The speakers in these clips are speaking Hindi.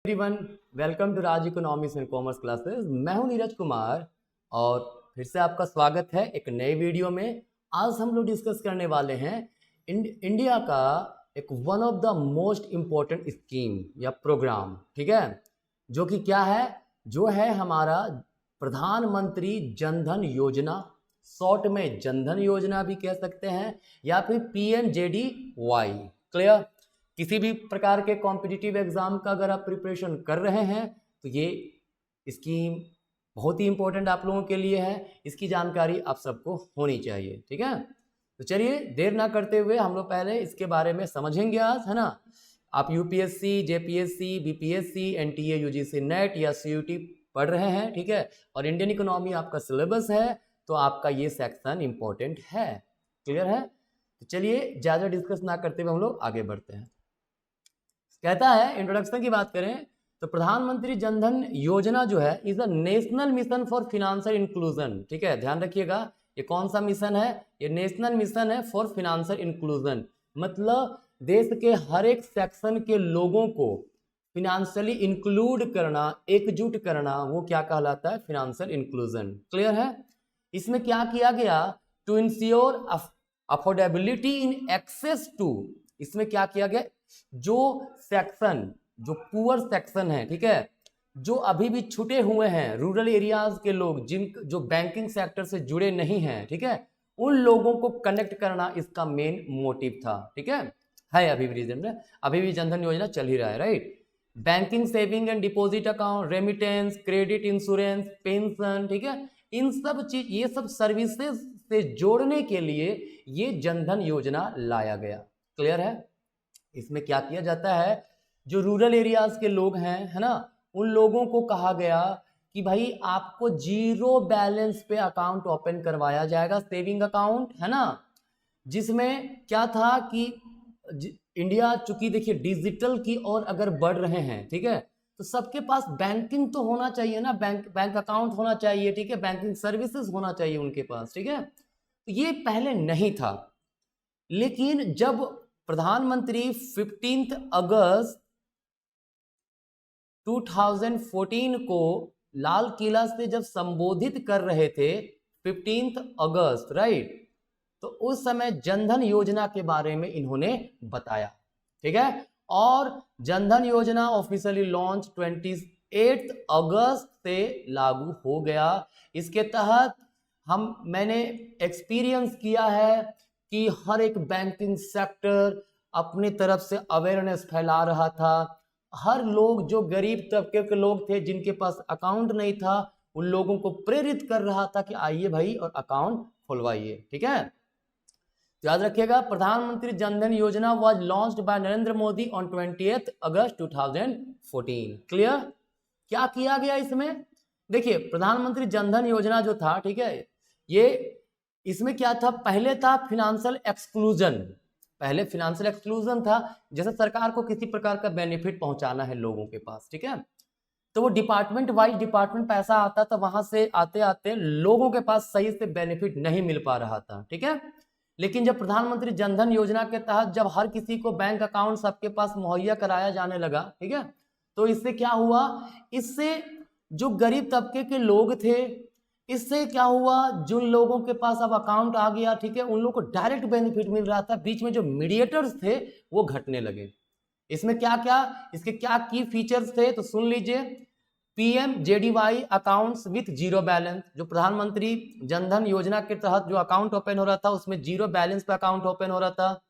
Everyone, welcome to Raj economics and commerce classes. मैं हूं नीरज कुमार और फिर से आपका स्वागत है एक नए वीडियो में। आज हम लोग डिस्कस करने वाले हैं इंडिया का एक one of the most important scheme या प्रोग्राम, ठीक है, जो कि क्या है, जो है हमारा प्रधानमंत्री जनधन योजना, शॉर्ट में जनधन योजना भी कह सकते हैं, या फिर PMJDY। क्लियर? किसी भी प्रकार के कॉम्पिटिटिव एग्जाम का अगर आप प्रिपरेशन कर रहे हैं तो ये स्कीम बहुत ही इंपॉर्टेंट आप लोगों के लिए है। इसकी जानकारी आप सबको होनी चाहिए, ठीक है। तो चलिए देर ना करते हुए हम लोग पहले इसके बारे में समझेंगे आज, है ना। आप UPSC, JPSC, BPSC, NTA, UGC net या CUT पढ़ रहे हैं, ठीक है, और इंडियन इकोनॉमी आपका सिलेबस है, तो आपका ये सेक्शन इंपॉर्टेंट है। क्लियर है? तो चलिए ज़्यादा डिस्कस ना करते हुए हम लोग आगे बढ़ते हैं। कहता है, इंट्रोडक्शन की बात करें तो प्रधानमंत्री जनधन योजना जो है is a national mission for financial inclusion. ठीक है, ध्यान रखिएगा, ये कौन सा मिशन है? ये नेशनल मिशन है फॉर फिनेंशियल इंक्लूजन। मतलब देश के हर एक सेक्शन के लोगों को फिनेंशियली इंक्लूड करना, एकजुट करना, वो क्या कहलाता है? Financial inclusion. क्लियर है? इसमें क्या किया गया? To ensure affordability in access to, इसमें क्या किया गया? जो सेक्शन, जो पुअर सेक्शन है, ठीक है, जो अभी भी छूटे हुए हैं, रूरल एरियाज के लोग, जो बैंकिंग सेक्टर से जुड़े नहीं हैं, ठीक है, उन लोगों को कनेक्ट करना इसका मेन मोटिव था। ठीक है अभी भी रीजन में, अभी भी जनधन योजना चल ही रहा है, right. Banking, saving and deposit account, remittance, credit, insurance, pension, ठीक है, इन सब चीज, ये सब सर्विसेज से जोड़ने के लिए ये जनधन योजना लाया गया। क्लियर है? इसमें क्या किया जाता है, जो रूरल एरियाज के लोग हैं, है ना, उन लोगों को कहा गया कि भाई आपको जीरो बैलेंस पे अकाउंट ओपन करवाया जाएगा, सेविंग अकाउंट, है ना, जिसमें क्या था कि इंडिया चूंकि देखिए डिजिटल की ओर अगर बढ़ रहे हैं, ठीक है, तो सबके पास बैंकिंग तो होना चाहिए ना, बैंक अकाउंट होना चाहिए, ठीक है, बैंकिंग सर्विसेज होना चाहिए उनके पास, ठीक है। तो ये पहले नहीं था, लेकिन जब प्रधानमंत्री 15 अगस्त 2014 को लाल किला से जब संबोधित कर रहे थे, 15 अगस्त, राइट, तो उस समय जनधन योजना के बारे में इन्होंने बताया, ठीक है। और जनधन योजना ऑफिशियली लॉन्च 28 अगस्त से लागू हो गया। इसके तहत मैंने एक्सपीरियंस किया है कि हर एक बैंकिंग सेक्टर अपनी तरफ से अवेयरनेस फैला रहा था। हर लोग, जो गरीब तबके के लोग थे जिनके पास अकाउंट नहीं था, उन लोगों को प्रेरित कर रहा था कि आइए भाई और अकाउंट खुलवाइए, ठीक है। याद रखिएगा, प्रधानमंत्री जनधन योजना was launched by Narendra Modi on 28 August 2014। Clear? क्या किया गया इसमें? देखिए, प्रधानमंत्री जनधन योजना जो था, ठीक है, ये इसमें क्या था? पहले था फिनेंशियल एक्सक्लूजन। पहले फिनेंशियल एक्सक्लूजन था, जैसे सरकार को किसी प्रकार का बेनिफिट पहुंचाना है लोगों के पास, ठीक है, तो वो डिपार्टमेंट वाइज डिपार्टमेंट पैसा आता था, वहां से आते आते लोगों के पास सही से बेनिफिट नहीं मिल पा रहा था, ठीक है। लेकिन जब प्रधानमंत्री जनधन योजना के तहत जब हर किसी को बैंक अकाउंट सबके पास मुहैया कराया जाने लगा, ठीक है, तो इससे क्या हुआ? इससे जो गरीब तबके के लोग थे, इससे क्या हुआ, जिन लोगों के पास अब अकाउंट आ गया, ठीक है, उन लोगों को डायरेक्ट बेनिफिट मिल रहा था, बीच में जो मीडिएटर्स थे वो घटने लगे। इसमें क्या क्या, इसके क्या की फीचर्स थे, तो सुन लीजिए। PMJDY accounts with zero balance, जो प्रधानमंत्री जनधन योजना के तहत जो अकाउंट ओपन हो रहा था उसमें जीरो बैलेंस पे अकाउंट ओपन हो रहा था।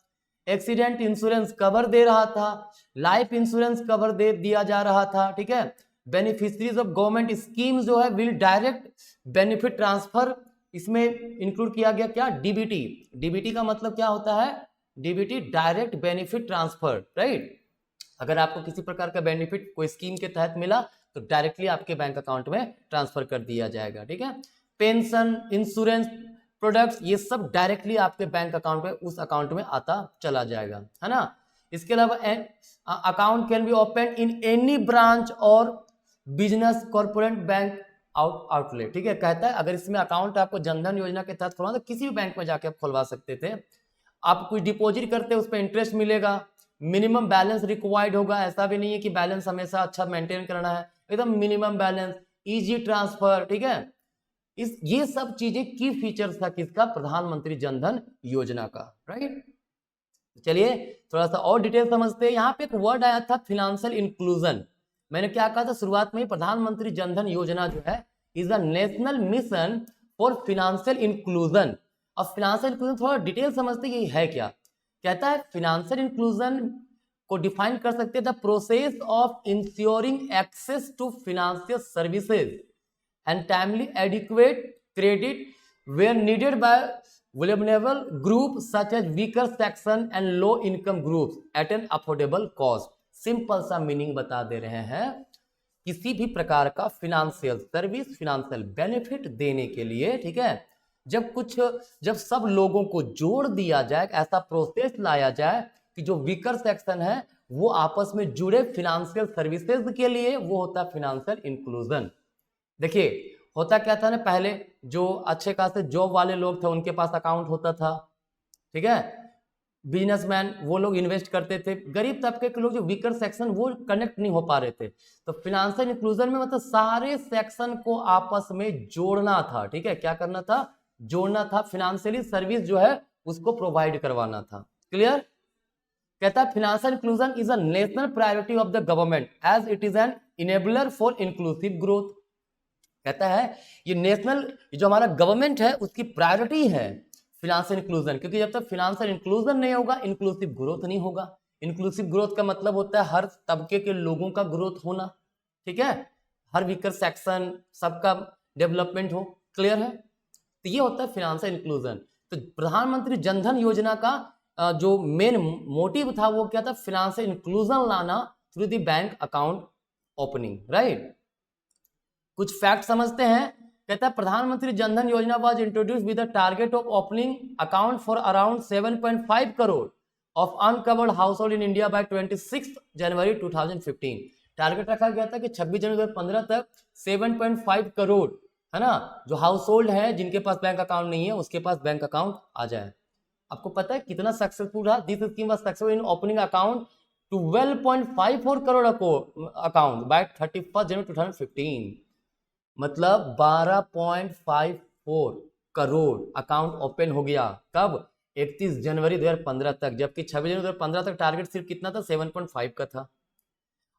एक्सीडेंट इंश्योरेंस कवर दे रहा था, लाइफ इंश्योरेंस कवर दे दिया जा रहा था, ठीक है। बेनिफिशरीज ऑफ गवर्नमेंट स्कीम जो है विल डायरेक्ट बेनिफिट ट्रांसफर, इसमें इंक्लूड किया गया क्या? DBT। DBT का मतलब क्या होता है? DBT direct benefit transfer, right. अगर आपको किसी प्रकार का बेनिफिट कोई स्कीम के तहत मिला तो डायरेक्टली आपके बैंक अकाउंट में ट्रांसफर कर दिया जाएगा, ठीक है। पेंशन, इंश्योरेंस प्रोडक्ट्स, ये सब डायरेक्टली आपके बैंक अकाउंट में, उस अकाउंट में आता चला जाएगा, है ना। इसके अलावा account can be open in any branch और बिजनेस कॉर्पोरेट बैंक आउटलेट, ठीक है। कहता है अगर इसमें अकाउंट आपको जनधन योजना के तहत खुलवाना तो किसी भी बैंक में जाके आप खुलवा सकते थे। आप कुछ डिपॉजिट करते हैं, उस पर इंटरेस्ट मिलेगा, मिनिमम बैलेंस रिक्वायर्ड होगा, ऐसा भी नहीं है कि बैलेंस हमेशा अच्छा मेंटेन करना है, एकदम मिनिमम बैलेंस, इजी ट्रांसफर, ठीक है। ये सब चीजें की फीचर्स था किसका, प्रधानमंत्री जनधन योजना का, राइट। चलिए थोड़ा सा और डिटेल समझते हैं। यहाँ पे एक वर्ड आया था फिनेंशियल इंक्लूजन। मैंने क्या कहा था शुरुआत में, प्रधानमंत्री जनधन योजना जो है is a national mission for financial inclusion. अब फिनेंशियल इंक्लूजन थोड़ा डिटेल समझते हैं, ये है क्या। कहता है फिनेंशियल इंक्लूजन को डिफाइन कर सकते हैं, the process of ensuring access to financial services and timely adequate credit where needed by vulnerable groups such as weaker section and low income groups at an affordable cost। Simple सा मीनिंग बता दे रहे हैं, किसी भी प्रकार का फिनेंशियल सर्विस, फिनेंशियल बेनिफिट देने के लिए, ठीक है, जब सब लोगों को जोड़ दिया जाए, ऐसा प्रोसेस लाया जाए कि जो वीकर सेक्शन है वो आपस में जुड़े फिनेंशियल सर्विसेज के लिए, वो होता है फिनेंशियल इंक्लूजन। देखिए होता क्या था ना, पहले जो अच्छे खासे जॉब वाले लोग थे उनके पास अकाउंट होता था, ठीक है, बिजनेसमैन वो लोग इन्वेस्ट करते थे, गरीब तबके के लोग जो वीकर सेक्शन वो कनेक्ट नहीं हो पा रहे थे। तो फिनेंशियल इंक्लूजन में मतलब सारे सेक्शन को आपस में जोड़ना था, ठीक है, क्या करना था, जोड़ना था, फिनेंशियली सर्विस जो है उसको प्रोवाइड करवाना था। क्लियर। कहता है financial inclusion is a national priority of the government as it is an enabler for inclusive growth. कहता है ये नेशनल जो हमारा गवर्नमेंट है उसकी प्रायोरिटी है फिनेंशियल इंक्लूजन, क्योंकि जब तक फिनेंशियल इंक्लूजन नहीं होगा इंक्लूसिव ग्रोथ नहीं होगा। इंक्लूसिव ग्रोथ का मतलब होता है हर तबके के लोगों का ग्रोथ होना, ठीक है, हर वीकर सेक्शन सबका डेवलपमेंट हो। क्लियर है। तो ये होता है फिनेंशियल इंक्लूजन। तो प्रधानमंत्री जनधन योजना का जो मेन मोटिव था वो क्या था, फिनेंशियल इंक्लूजन लाना through the bank account opening, right. कुछ फैक्ट समझते हैं। कहता है प्रधानमंत्री जनधन योजना was introduce with the target of opening account for around 7.5 crore of uncovered house hold in India by 26 January 2015। Target रखा गया था कि 26 जनवरी 2015 तक 7.5 करोड़, है ना, जो हाउस होल्ड है जिनके पास बैंक अकाउंट नहीं है उसके पास बैंक अकाउंट आ जाए। आपको पता है कितना सक्सेसफुल रहा this scheme was successful in opening account 12.54 crore account by 31 January 2015। मतलब 12.54 करोड़ अकाउंट ओपन हो गया कब, 31 जनवरी 2015 तक, जबकि 26 जनवरी 2015 तक टारगेट सिर्फ कितना था, 7.5 का था।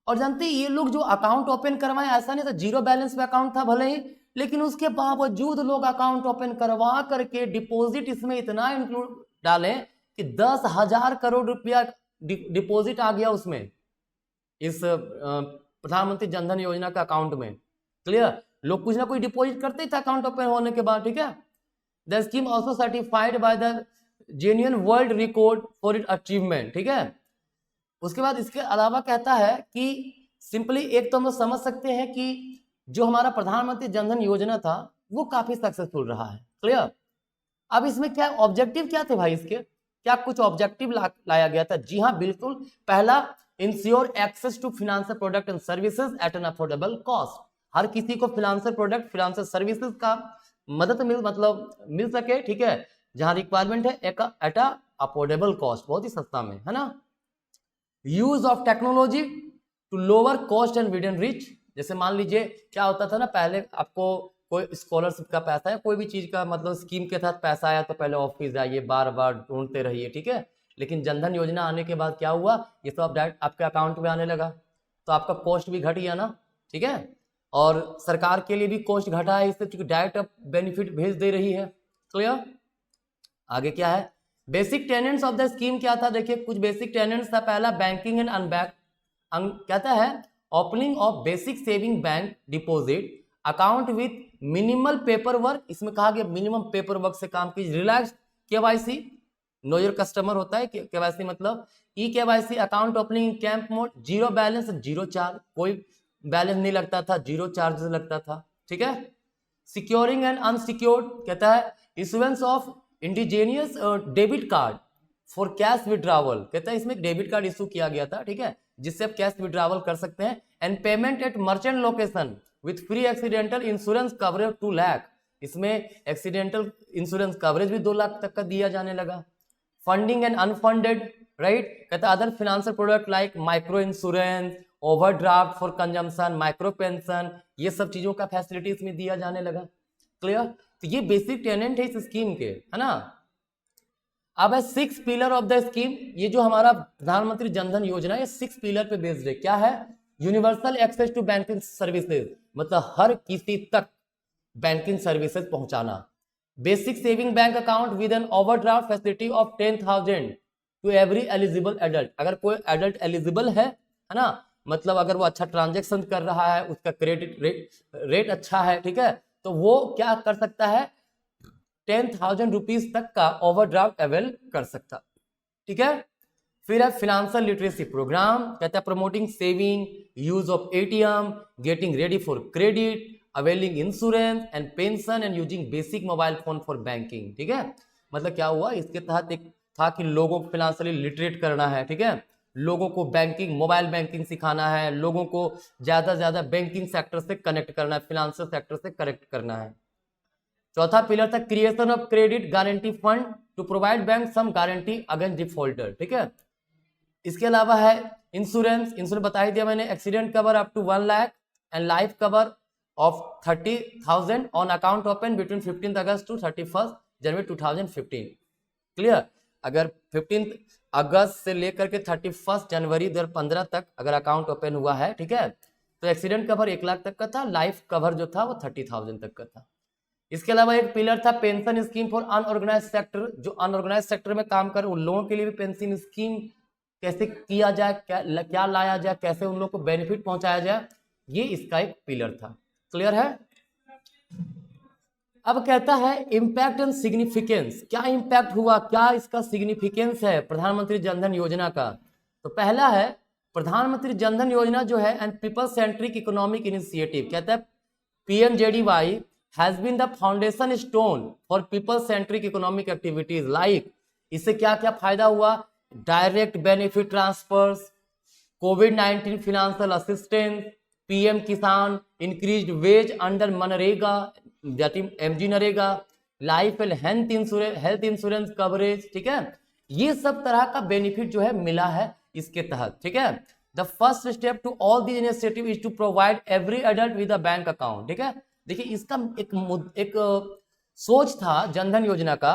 और जानते हैं ये लोग जो अकाउंट ओपन करवाए, ऐसा नहीं था जीरो बैलेंस पे अकाउंट था भले ही, लेकिन उसके बावजूद लोग अकाउंट ओपन करवा करके डिपॉजिट इसमें इतना इंक्लूड डाले कि 10,000 करोड़ रुपया डिपॉजिट आ गया उसमें, इस प्रधानमंत्री जनधन योजना का अकाउंट में। क्लियर। लोग कुछ ना कुछ डिपॉजिट करते ही था अकाउंट ओपन होने के बाद, ठीक है। The scheme also certified by the genuine world record for it achievement, ठीक है। उसके बाद इसके अलावा कहता है कि सिंपली एक तो हम लोग समझ सकते हैं कि जो हमारा प्रधानमंत्री जनधन योजना था वो काफी सक्सेसफुल रहा है। क्लियर। अब इसमें क्या ऑब्जेक्टिव क्या थे भाई, इसके क्या कुछ ऑब्जेक्टिव लाया गया था। जी हाँ बिल्कुल। पहला, ensure access to financial product and services at an affordable cost. हर किसी को फाइनेंशियल प्रोडक्ट, फाइनेंशियल सर्विसेज का मदद मिल सके, ठीक है, जहां रिक्वायरमेंट है एट अ अफोर्डेबल कॉस्ट, बहुत ही सस्ता में, है ना। Use of technology to lower cost and within reach. जैसे मान लीजिए क्या होता था ना, पहले आपको कोई स्कॉलरशिप का पैसा है, कोई भी चीज का मतलब स्कीम के तहत पैसा आया तो पहले ऑफिस जाइए, बार बार ढूंढते रहिए, ठीक है। लेकिन जनधन योजना आने के बाद क्या हुआ, ये सब डायरेक्ट आपके अकाउंट में आने लगा, तो आपका कॉस्ट भी घट गया ना, ठीक है। और सरकार के लिए भी कॉस्ट घटा है इससे, क्योंकि डायरेक्ट बेनिफिट भेज दे रही है। क्लियर। आगे क्या है, basic tenants of the scheme क्या था, देखिए कुछ बेसिक टेनेंट्स था। पहला, बैंकिंग एंड अनबैंक, कहता है opening of basic saving bank deposit account with minimal paper work. इसमें कहा गया मिनिमम पेपर वर्क से काम कीजिए। Relax KYC, know your customer होता है केवाईसी, मतलब e KYC account opening camp mode, zero balance zero charge, कोई बैलेंस नहीं लगता था, जीरो चार्जेस लगता था, ठीक है। सिक्योरिंग एंड अनसिक्योर्ड, कहता है issuance of indigenous debit card for cash withdrawal, कहता है इसमें डेबिट कार्ड इशू किया गया था, ठीक है, जिससे आप कैश विड्रावल कर सकते हैं। And payment at merchant location with free accidental insurance coverage 2 lakh, इसमें एक्सीडेंटल इंश्योरेंस कवरेज भी 2 लाख तक का दिया जाने लगा। Funding and unfunded right. कहता है other financial product like micro insurance, overdraft for consumption, micro pension, ये सब चीजों का फैसिलिटी इसमें दिया जाने लगा। क्लियर। तो ये बेसिक टेनेंट है इस स्कीम के, है ना। अब है 6 पिलर ऑफ द स्कीम। ये जो हमारा प्रधानमंत्री जनधन योजना है 6 पिलर पे बेस्ड है। क्या है? Universal access to banking services, मतलब हर किसी तक बैंकिंग सर्विसेज पहुंचाना। Basic saving bank account with an overdraft facility of 10,000 to every eligible adult. अगर कोई एडल्ट एलिजिबल है ना, मतलब अगर वो अच्छा ट्रांजेक्शन कर रहा है, उसका क्रेडिट रेट अच्छा है, ठीक है, तो वो क्या कर सकता है, 10,000 रुपीज तक का ओवरड्राफ्ट अवेल कर सकता। ठीक है। फिर है फिनेंशियल लिटरेसी प्रोग्राम। कहता है promoting saving, use of ATM, getting ready for credit, availing insurance and pension and using basic mobile phone for banking. ठीक है। मतलब क्या हुआ, इसके तहत एक था कि लोगों को फिनेंशियली लिटरेट करना है। ठीक है। लोगों को बैंकिंग, मोबाइल बैंकिंग सिखाना है, लोगों को ज्यादा से ज्यादा बैंकिंग सेक्टर से कनेक्ट करना है, फिनेंशियल सेक्टर से कनेक्ट करना है। चौथा पिलर था creation of credit guarantee fund to provide bank some guarantee against defaulter. ठीक है। इसके अलावा है इंश्योरेंस। इंश्योरेंस बता ही दिया मैंने। Accident cover up to 1 lakh and life cover of 30,000 on account open between 15 August to 31 January 2015। क्लियर। अगर 15 अगस्त से लेकर के 31 जनवरी 2015 तक अगर अकाउंट ओपन हुआ है, ठीक है, तो एक्सीडेंट कवर 1 लाख तक का था, लाइफ कवर जो था वो 30,000 तक का था। इसके अलावा एक पिलर था pension scheme for unorganised sector. जो अनऑर्गेनाइज सेक्टर में काम कर उन लोगों के लिए भी पेंशन स्कीम कैसे किया जाए, क्या लाया जाए, कैसे उन लोगों को बेनिफिट पहुंचाया जाए, ये इसका एक पिलर था। क्लियर है। अब कहता है इंपैक्ट एंड सिग्निफिकेंस। क्या इंपैक्ट हुआ, क्या इसका सिग्निफिकेंस है प्रधानमंत्री जनधन योजना का। तो पहला है प्रधानमंत्री जनधन योजना जो है and people centric economic initiative. कहता है PMJDY has been the foundation stone for people centric economic activities like, इससे क्या क्या फायदा हुआ, डायरेक्ट बेनिफिट ट्रांसफर्स, कोविड-19 financial assistance, PM Kisan, increased wage under MNREGA MG NREGA, life and health insurance coverage. ठीक है। ये सब तरह का बेनिफिट जो है मिला है इसके तहत। ठीक है। The first step to all the initiative is to provide every adult with a bank account. ठीक है। देखिए इसका एक सोच था जनधन योजना का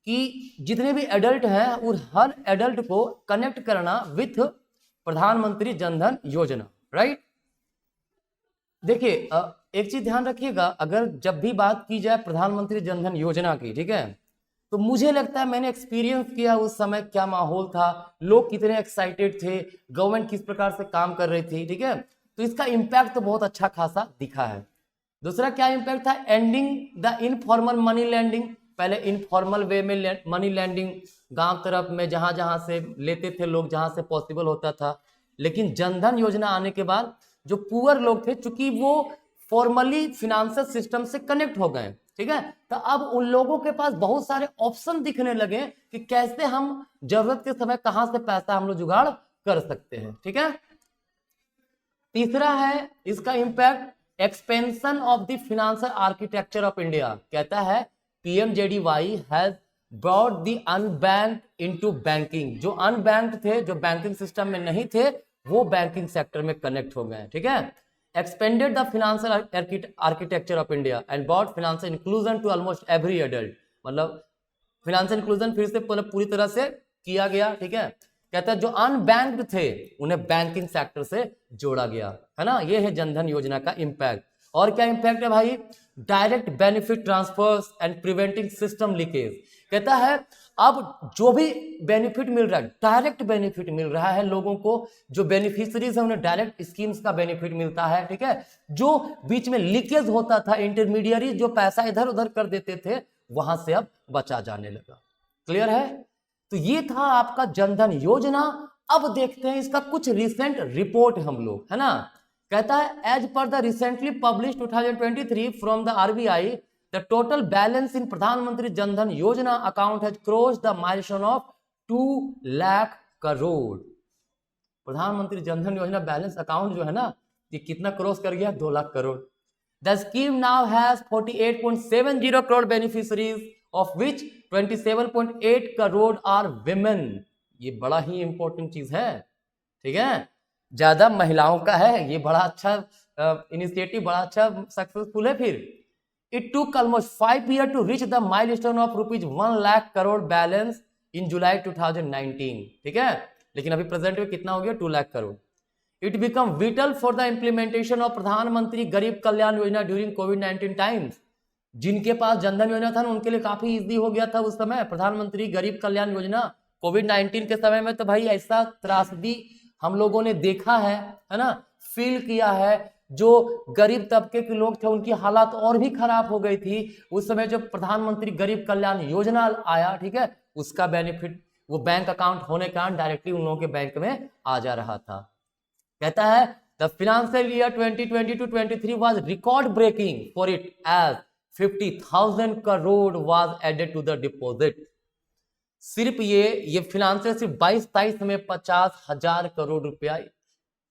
कि जितने भी एडल्ट हैं और हर एडल्ट को कनेक्ट करना विथ प्रधानमंत्री जनधन योजना। राइट। देखिए एक चीज ध्यान रखिएगा, अगर जब भी बात की जाए प्रधानमंत्री जनधन योजना की, ठीक है, तो मुझे लगता है मैंने एक्सपीरियंस किया उस समय क्या माहौल था, लोग कितने एक्साइटेड थे, गवर्नमेंट किस प्रकार से काम कर रही थी। ठीक है। तो इसका इम्पैक्ट तो बहुत अच्छा खासा दिखा है। दूसरा क्या इम्पैक्ट था, ending the informal money lending. पहले इनफॉर्मल वे में मनी लैंडिंग गांव तरफ में जहां जहां से लेते थे लोग, जहां से पॉसिबल होता था, लेकिन जनधन योजना आने के बाद जो पुअर लोग थे, चूंकि वो फॉर्मली फिनेंशियल सिस्टम से कनेक्ट हो गए, ठीक है, तो अब उन लोगों के पास बहुत सारे ऑप्शन दिखने लगे कि कैसे हम जरूरत के समय कहां से पैसा हम लोग जुगाड़ कर सकते हैं। ठीक है। तीसरा है इसका impact expansion of the financial architecture of India. कहता है PMJDY has brought the unbanked into banking. जो अनबैंक्ड थे, जो बैंकिंग सिस्टम में नहीं थे, वो बैंकिंग सेक्टर में कनेक्ट हो गए। ठीक है। Expanded the financial architecture of India and brought financial inclusion to almost every adult. मतलब फाइनेंशियल इंक्लूजन फिर से पूरी तरह से किया गया। ठीक है। कहता है जो अनबैंक्ड थे उन्हें बैंकिंग सेक्टर से जोड़ा गया, है ना। ये है जनधन योजना का इंपैक्ट। और क्या इंपैक्ट है भाई, direct benefit transfers and preventing system leakage. कहता है अब जो भी बेनिफिट मिल रहा है, डायरेक्ट बेनिफिट मिल रहा है लोगों को, जो बेनिफिशियरीज है उन्हें डायरेक्ट स्कीम्स का बेनिफिट मिलता है। ठीक है। जो बीच में लीकेज होता था, इंटरमीडियरी जो पैसा इधर उधर कर देते थे, वहां से अब बचा जाने लगा। क्लियर है। तो ये था आपका जनधन योजना। अब देखते हैं इसका कुछ रिसेंट रिपोर्ट हम लोग, है ना। कहता है as per the recently publish 2023 from the RBI the total balance in Pradhanmantri Jandhan Yojana account has crossed the milestone of 2 lakh crore. Pradhanmantri Jandhan योजना बैलेंस अकाउंट जो है ना, ये कितना क्रॉस कर गया, 2 lakh crore. The scheme now has 48.70 crore beneficiaries, of which 27.8 crore are women। ये बड़ा ही इंपॉर्टेंट चीज है, ठीक है, ज्यादा महिलाओं का है, ये बड़ा अच्छा इनिशिएटिव, बड़ा अच्छा सक्सेसफुल है। फिर it took almost 5 years to reach the milestone of ₹1 lakh crore balance in July 2019, ठीक है, लेकिन अभी प्रेजेंट में कितना हो गया, 2 lakh crore. It become whittle for the implementation of प्रधानमंत्री गरीब कल्याण योजना ड्यूरिंग कोविड-19 टाइम्स। जिनके पास जनधन योजना था ना, उनके लिए काफी इजी हो गया था उस समय प्रधानमंत्री गरीब कल्याण योजना। कोविड-19 के समय में तो भाई ऐसा त्रासदी हम लोगों ने देखा है ना, फील किया है। जो गरीब तबके के लोग थे उनकी हालत और भी खराब हो गई थी उस समय जब प्रधानमंत्री गरीब कल्याण योजना आया, ठीक है, उसका बेनिफिट वो बैंक अकाउंट होने के कारण डायरेक्टली उन लोगों के बैंक में आ जा रहा था। कहता है the financial year 2020-23 was record breaking for it as 50,000 crore was added to the deposit. सिर्फ ये फाइनेंशियल सिर्फ 22-23 में 50,000 करोड़ रुपया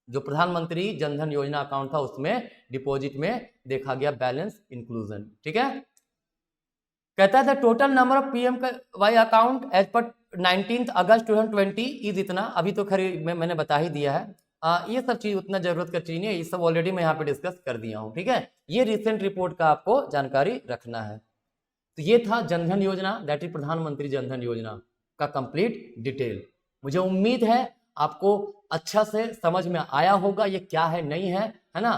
जो प्रधानमंत्री जनधन योजना अकाउंट था उसमें डिपॉजिट में देखा गया बैलेंस इंक्लूजन, ठीक है। कहता है total number of PMY account as per 19 August 2020 is इतना, अभी तो खैर मैंने बता ही दिया है। ये सब चीज उतना जरूरत का चीज नहीं है, ये सब ऑलरेडी मैं यहाँ पे डिस्कस कर दिया हूँ, ठीक है। ये रिसेंट रिपोर्ट का आपको जानकारी रखना है। तो ये था जनधन योजना, दैट इज प्रधानमंत्री जनधन योजना का कंप्लीट डिटेल। मुझे उम्मीद है आपको अच्छा से समझ में आया होगा ये क्या है नहीं है ना।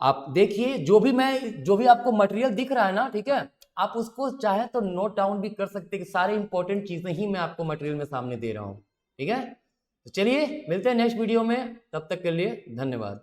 आप देखिए जो भी आपको मटेरियल दिख रहा है ना, ठीक है, आप उसको चाहे तो नोट डाउन भी कर सकते हैं कि सारे इंपॉर्टेंट चीजें ही मैं आपको मटेरियल में सामने दे रहा हूँ, ठीक है। तो चलिए मिलते हैं नेक्स्ट वीडियो में, तब तक के लिए धन्यवाद।